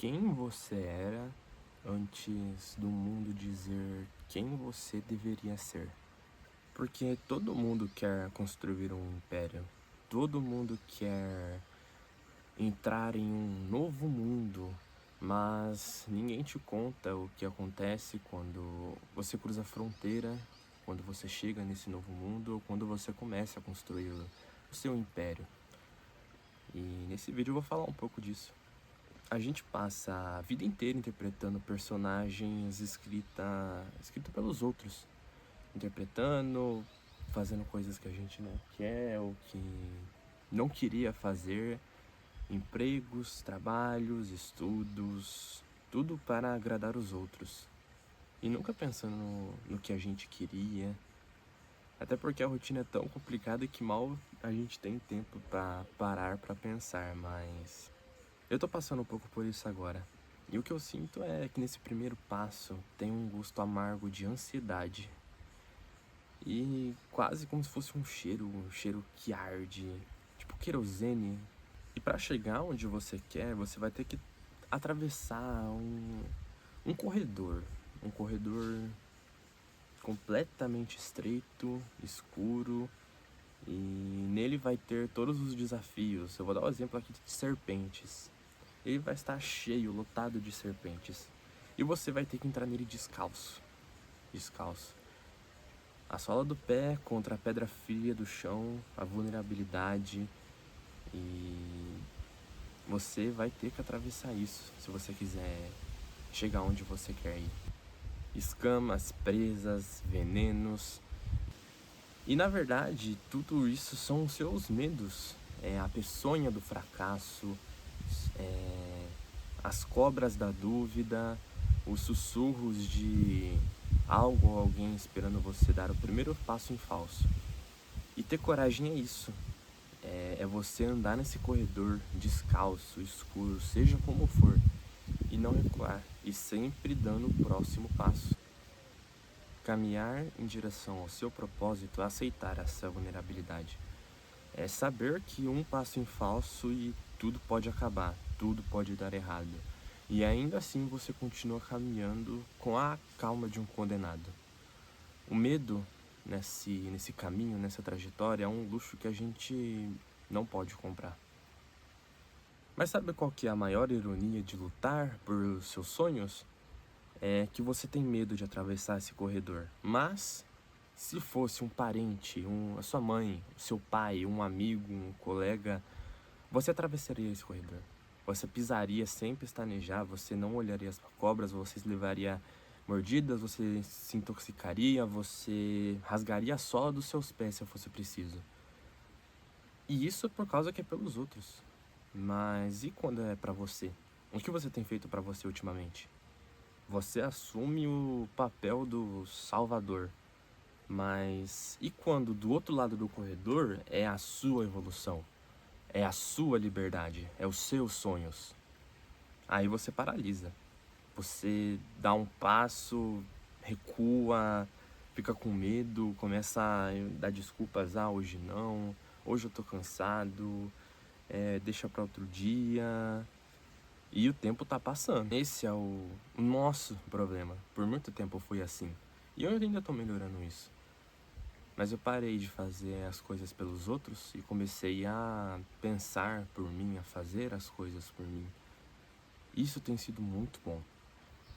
Quem você era antes do mundo dizer quem você deveria ser. Porque todo mundo quer construir um império, todo mundo quer entrar em um novo mundo, mas ninguém te conta o que acontece quando você cruza a fronteira, quando você chega nesse novo mundo ou quando você começa a construir o seu império. E nesse vídeo eu vou falar um pouco disso. A gente passa a vida inteira interpretando personagens escrita pelos outros. Interpretando, fazendo coisas que a gente não quer ou que não queria fazer. Empregos, trabalhos, estudos, tudo para agradar os outros. E nunca pensando no que a gente queria. Até porque a rotina é tão complicada que mal a gente tem tempo para parar para pensar, mas eu tô passando um pouco por isso agora. E o que eu sinto é que nesse primeiro passo tem um gosto amargo de ansiedade. E quase como se fosse um cheiro que arde, tipo querosene. E para chegar onde você quer, você vai ter que atravessar um corredor. Um corredor completamente estreito, escuro. E nele vai ter todos os desafios. Eu vou dar um exemplo aqui de serpentes. Ele vai estar cheio, lotado de serpentes. E você vai ter que entrar nele descalço. Descalço. A sola do pé contra a pedra fria do chão, a vulnerabilidade. E você vai ter que atravessar isso se você quiser chegar onde você quer ir. Escamas, presas, venenos. E na verdade, tudo isso são os seus medos. É a peçonha do fracasso, as cobras da dúvida, os sussurros de algo ou alguém esperando você dar o primeiro passo em falso. E ter coragem é isso. É você andar nesse corredor descalço, escuro, seja como for, e não recuar, e sempre dando o próximo passo. Caminhar em direção ao seu propósito, aceitar essa vulnerabilidade. É saber que um passo em falso e tudo pode acabar, tudo pode dar errado. E ainda assim você continua caminhando com a calma de um condenado. O medo nesse caminho, nessa trajetória, é um luxo que a gente não pode comprar. Mas sabe qual que é a maior ironia de lutar por seus sonhos? É que você tem medo de atravessar esse corredor. Mas se fosse um parente, a sua mãe, o seu pai, um amigo, um colega, você atravessaria esse corredor. Você pisaria sem pestanejar, você não olharia as cobras, você levaria mordidas, você se intoxicaria, você rasgaria a sola dos seus pés se fosse preciso. E isso por causa que é pelos outros. Mas e quando é pra você? O que você tem feito pra você ultimamente? Você assume o papel do salvador. Mas e quando do outro lado do corredor é a sua evolução? É a sua liberdade, é os seus sonhos. Aí você paralisa. Você dá um passo, recua, fica com medo, começa a dar desculpas, hoje não, hoje eu tô cansado, deixa pra outro dia. E o tempo tá passando. Esse é o nosso problema. Por muito tempo eu fui assim. E eu ainda tô melhorando isso. Mas eu parei de fazer as coisas pelos outros e comecei a pensar por mim, a fazer as coisas por mim. Isso tem sido muito bom.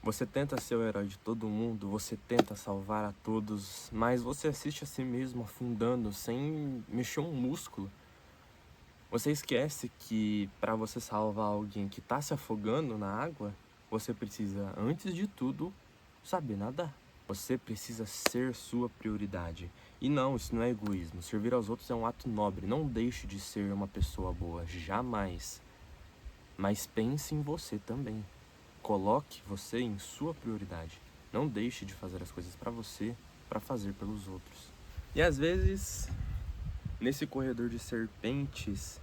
Você tenta ser o herói de todo mundo, você tenta salvar a todos, mas você assiste a si mesmo afundando sem mexer um músculo. Você esquece que para você salvar alguém que tá se afogando na água, você precisa, antes de tudo, saber nadar. Você precisa ser sua prioridade. E não, isso não é egoísmo. Servir aos outros é um ato nobre. Não deixe de ser uma pessoa boa, jamais. Mas pense em você também. Coloque você em sua prioridade. Não deixe de fazer as coisas para você, para fazer pelos outros. E às vezes, nesse corredor de serpentes,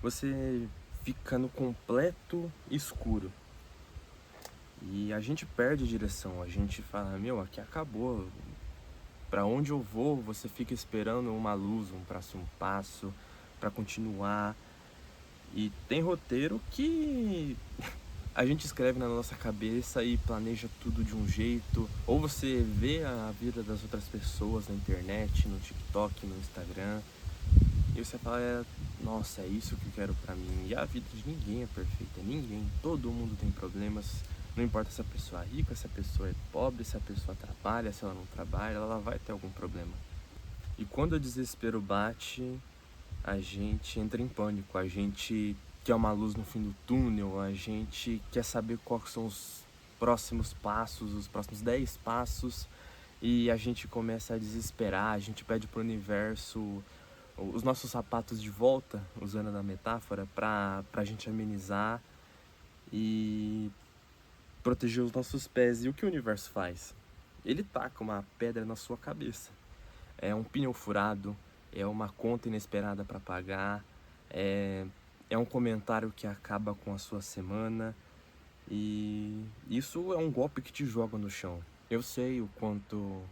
você fica no completo escuro. E a gente perde direção, a gente fala, meu, aqui acabou. Pra onde eu vou, você fica esperando uma luz, um próximo passo, pra continuar. E tem roteiro que A gente escreve na nossa cabeça e planeja tudo de um jeito, ou você vê a vida das outras pessoas na internet, no TikTok, no Instagram, e você fala, nossa, é isso que eu quero pra mim. E a vida de ninguém é perfeita, ninguém, todo mundo tem problemas, não importa se a pessoa é rica, se a pessoa é pobre, se a pessoa trabalha, se ela não trabalha, ela vai ter algum problema. E quando o desespero bate, a gente entra em pânico, a gente quer uma luz no fim do túnel, a gente quer saber quais são os próximos passos, os próximos 10 passos, e a gente começa a desesperar, a gente pede pro universo os nossos sapatos de volta, usando a metáfora, pra gente amenizar e proteger os nossos pés. E o que o universo faz? Ele taca uma pedra na sua cabeça. É um pneu furado, é uma conta inesperada para pagar, é um comentário que acaba com a sua semana, e isso é um golpe que te joga no chão. Eu sei o quanto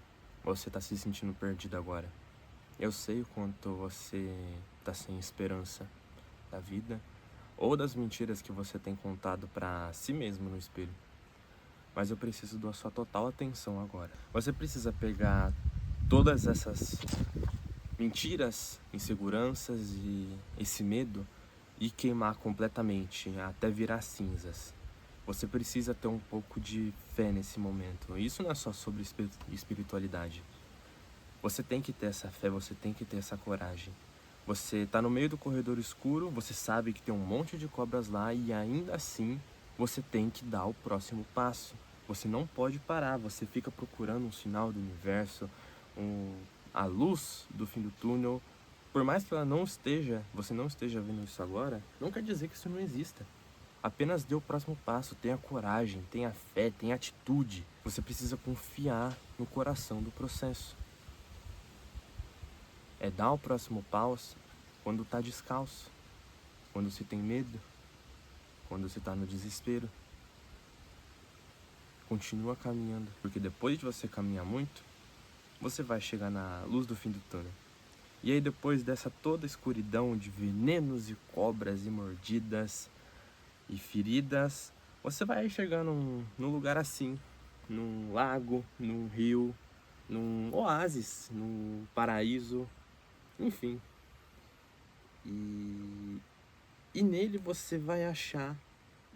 você está se sentindo perdido agora. Eu sei o quanto você está sem esperança da vida ou das mentiras que você tem contado para si mesmo no espelho. Mas eu preciso da sua total atenção agora. Você precisa pegar todas essas mentiras, inseguranças e esse medo e queimar completamente até virar cinzas. Você precisa ter um pouco de fé nesse momento. Isso não é só sobre espiritualidade. Você tem que ter essa fé, você tem que ter essa coragem. Você tá no meio do corredor escuro, você sabe que tem um monte de cobras lá e ainda assim você tem que dar o próximo passo. Você não pode parar, você fica procurando um sinal do universo, a luz do fim do túnel. Por mais que ela não esteja, você não esteja vendo isso agora, não quer dizer que isso não exista. Apenas dê o próximo passo, tenha coragem, tenha fé, tenha atitude. Você precisa confiar no coração do processo. É dar o próximo passo quando tá descalço, quando se tem medo, quando se tá no desespero. Continua caminhando, porque depois de você caminhar muito, você vai chegar na luz do fim do túnel. E aí depois dessa toda escuridão de venenos e cobras e mordidas e feridas, você vai chegar num lugar assim, num lago, num rio, num oásis, num paraíso, enfim. E nele você vai achar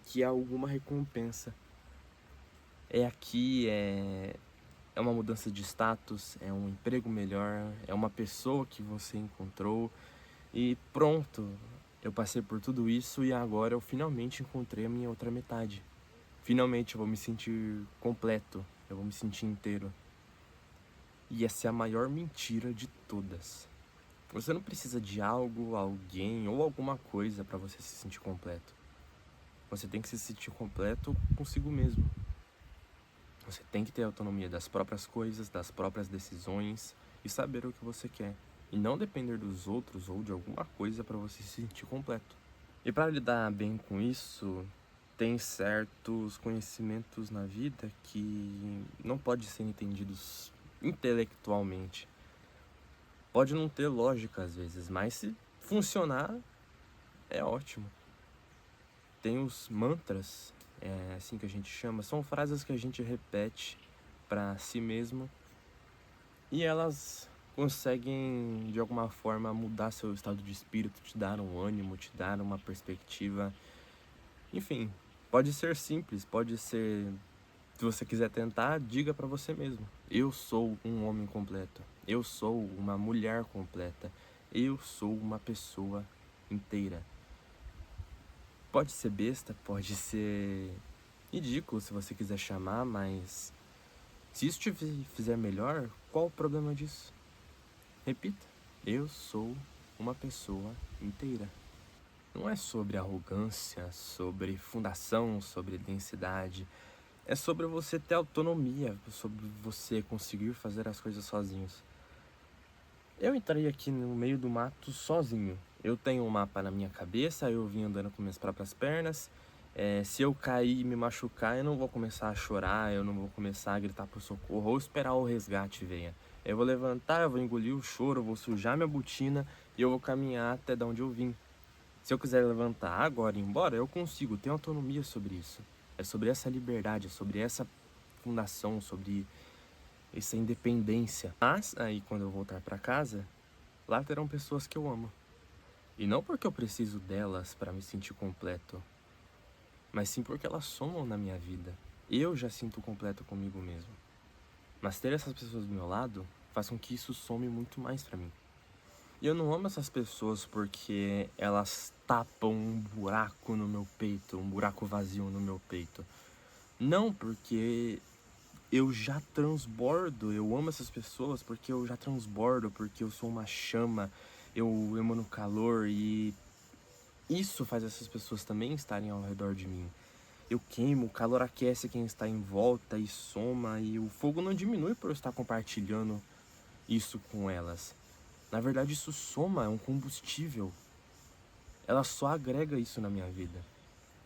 que há alguma recompensa. É uma mudança de status, é um emprego melhor, é uma pessoa que você encontrou e pronto. Eu passei por tudo isso e agora eu finalmente encontrei a minha outra metade. Finalmente eu vou me sentir completo, eu vou me sentir inteiro. E essa é a maior mentira de todas. Você não precisa de algo, alguém ou alguma coisa para você se sentir completo. Você tem que se sentir completo consigo mesmo. Você tem que ter autonomia das próprias coisas, das próprias decisões e saber o que você quer. E não depender dos outros ou de alguma coisa para você se sentir completo. E para lidar bem com isso, tem certos conhecimentos na vida que não podem ser entendidos intelectualmente. Pode não ter lógica às vezes, mas se funcionar, é ótimo. Tem os mantras, é assim que a gente chama, são frases que a gente repete para si mesmo e elas conseguem de alguma forma mudar seu estado de espírito, te dar um ânimo, te dar uma perspectiva. Enfim, pode ser simples, pode ser, se você quiser tentar, diga para você mesmo: eu sou um homem completo, eu sou uma mulher completa, eu sou uma pessoa inteira. Pode ser besta, pode ser ridículo se você quiser chamar, mas se isso te fizer melhor, qual o problema disso? Repita: eu sou uma pessoa inteira. Não é sobre arrogância, sobre fundação, sobre densidade. É sobre você ter autonomia, sobre você conseguir fazer as coisas sozinhos. Eu entrei aqui no meio do mato sozinho. Eu tenho um mapa na minha cabeça, eu vim andando com minhas próprias pernas. Se eu cair e me machucar, eu não vou começar a chorar, eu não vou começar a gritar por socorro ou esperar o resgate venha. Eu vou levantar, eu vou engolir o choro, eu vou sujar minha botina e eu vou caminhar até de onde eu vim. Se eu quiser levantar agora e ir embora, eu consigo, tenho autonomia sobre isso. É sobre essa liberdade, é sobre essa fundação, sobre essa independência. Mas aí quando eu voltar para casa, lá terão pessoas que eu amo. E não porque eu preciso delas para me sentir completo, mas sim porque elas somam na minha vida. Eu já sinto completo comigo mesmo. Mas ter essas pessoas do meu lado faz com que isso some muito mais pra mim. E eu não amo essas pessoas porque elas tapam um buraco no meu peito, um buraco vazio no meu peito. Não, porque eu já transbordo, eu amo essas pessoas porque eu já transbordo, porque eu sou uma chama, eu emano calor e isso faz essas pessoas também estarem ao redor de mim. Eu queimo, o calor aquece quem está em volta e soma, e o fogo não diminui por eu estar compartilhando isso com elas. Na verdade, isso soma, é um combustível. Ela só agrega isso na minha vida.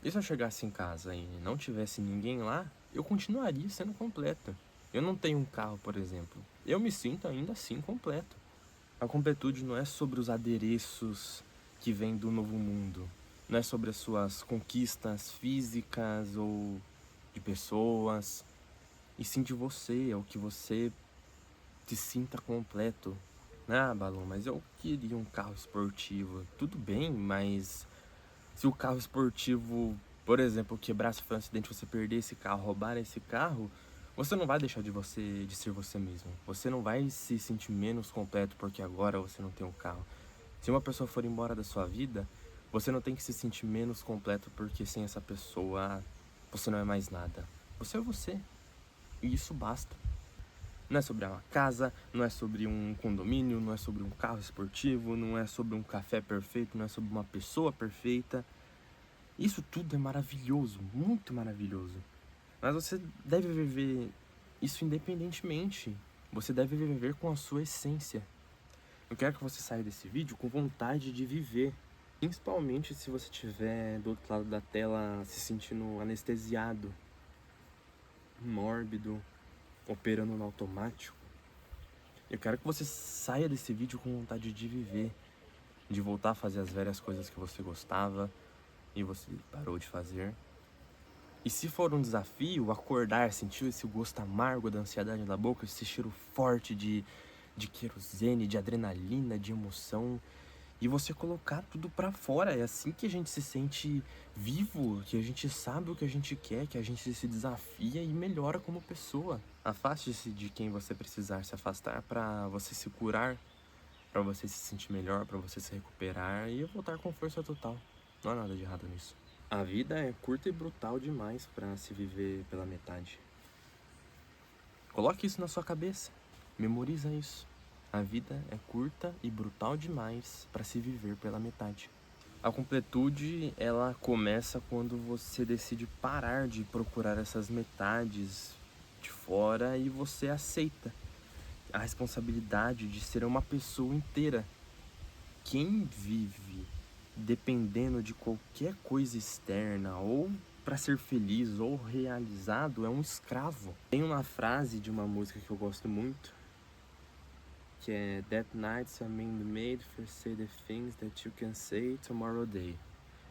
E se eu chegasse em casa e não tivesse ninguém lá, eu continuaria sendo completo. Eu não tenho um carro, por exemplo. Eu me sinto ainda assim completo. A completude não é sobre os adereços que vêm do novo mundo. Não é sobre as suas conquistas físicas ou de pessoas. E sim de você, é o que você se sinta completo. Ah, Balão, mas eu queria um carro esportivo. Tudo bem, mas se o carro esportivo, por exemplo, quebrar, sofrer um acidente, você perder esse carro, roubar esse carro, você não vai deixar de ser você mesmo. Você não vai se sentir menos completo porque agora você não tem um carro. Se uma pessoa for embora da sua vida, você não tem que se sentir menos completo porque sem essa pessoa você não é mais nada. Você é você. E isso basta. Não é sobre uma casa, não é sobre um condomínio, não é sobre um carro esportivo, não é sobre um café perfeito, não é sobre uma pessoa perfeita. Isso tudo é maravilhoso, muito maravilhoso. Mas você deve viver isso independentemente. Você deve viver com a sua essência. Eu quero que você saia desse vídeo com vontade de viver. Principalmente se você estiver do outro lado da tela se sentindo anestesiado, mórbido, operando no automático. Eu quero que você saia desse vídeo com vontade de viver, de voltar a fazer as velhas coisas que você gostava e você parou de fazer. E se for um desafio, acordar, sentir esse gosto amargo da ansiedade na boca, esse cheiro forte de querosene, de adrenalina, de emoção, e você colocar tudo pra fora. É assim que a gente se sente vivo, que a gente sabe o que a gente quer, que a gente se desafia e melhora como pessoa. Afaste-se de quem você precisar se afastar pra você se curar, pra você se sentir melhor, pra você se recuperar e voltar com força total. Não há nada de errado nisso. A vida é curta e brutal demais pra se viver pela metade. Coloque isso na sua cabeça. Memoriza isso. A vida é curta e brutal demais para se viver pela metade. A completude, ela começa quando você decide parar de procurar essas metades de fora e você aceita a responsabilidade de ser uma pessoa inteira. Quem vive dependendo de qualquer coisa externa ou para ser feliz ou realizado é um escravo. Tem uma frase de uma música que eu gosto muito, que é That nights are made for say the things that you can say tomorrow day,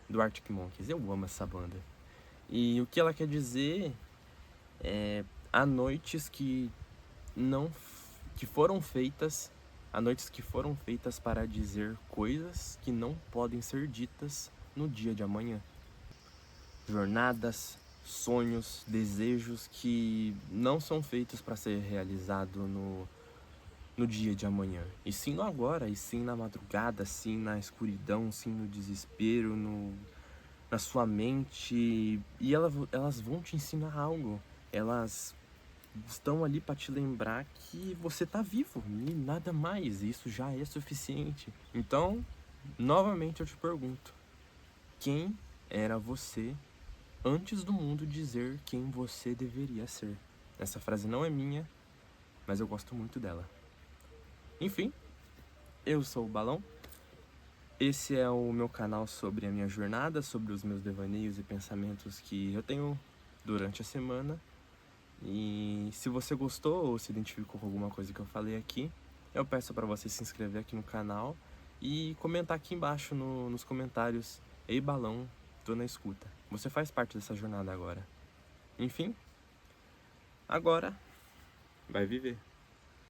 do Arctic Monkeys. Eu amo essa banda. E o que ela quer dizer é há noites que não que foram feitas, há noites que foram feitas para dizer coisas que não podem ser ditas no dia de amanhã. Jornadas, sonhos, desejos que não são feitos para ser realizado no dia de amanhã, e sim no agora, e sim na madrugada, sim na escuridão, sim no desespero, na sua mente. E elas vão te ensinar algo, elas estão ali para te lembrar que você tá vivo e nada mais, e isso já é suficiente. Então, novamente eu te pergunto, quem era você antes do mundo dizer quem você deveria ser? Essa frase não é minha, mas eu gosto muito dela. Enfim, eu sou o Balão. Esse é o meu canal sobre a minha jornada, sobre os meus devaneios e pensamentos que eu tenho durante a semana. E se você gostou ou se identificou com alguma coisa que eu falei aqui, eu peço para você se inscrever aqui no canal e comentar aqui embaixo nos comentários: Ei Balão, tô na escuta. Você faz parte dessa jornada agora. Enfim, agora vai viver.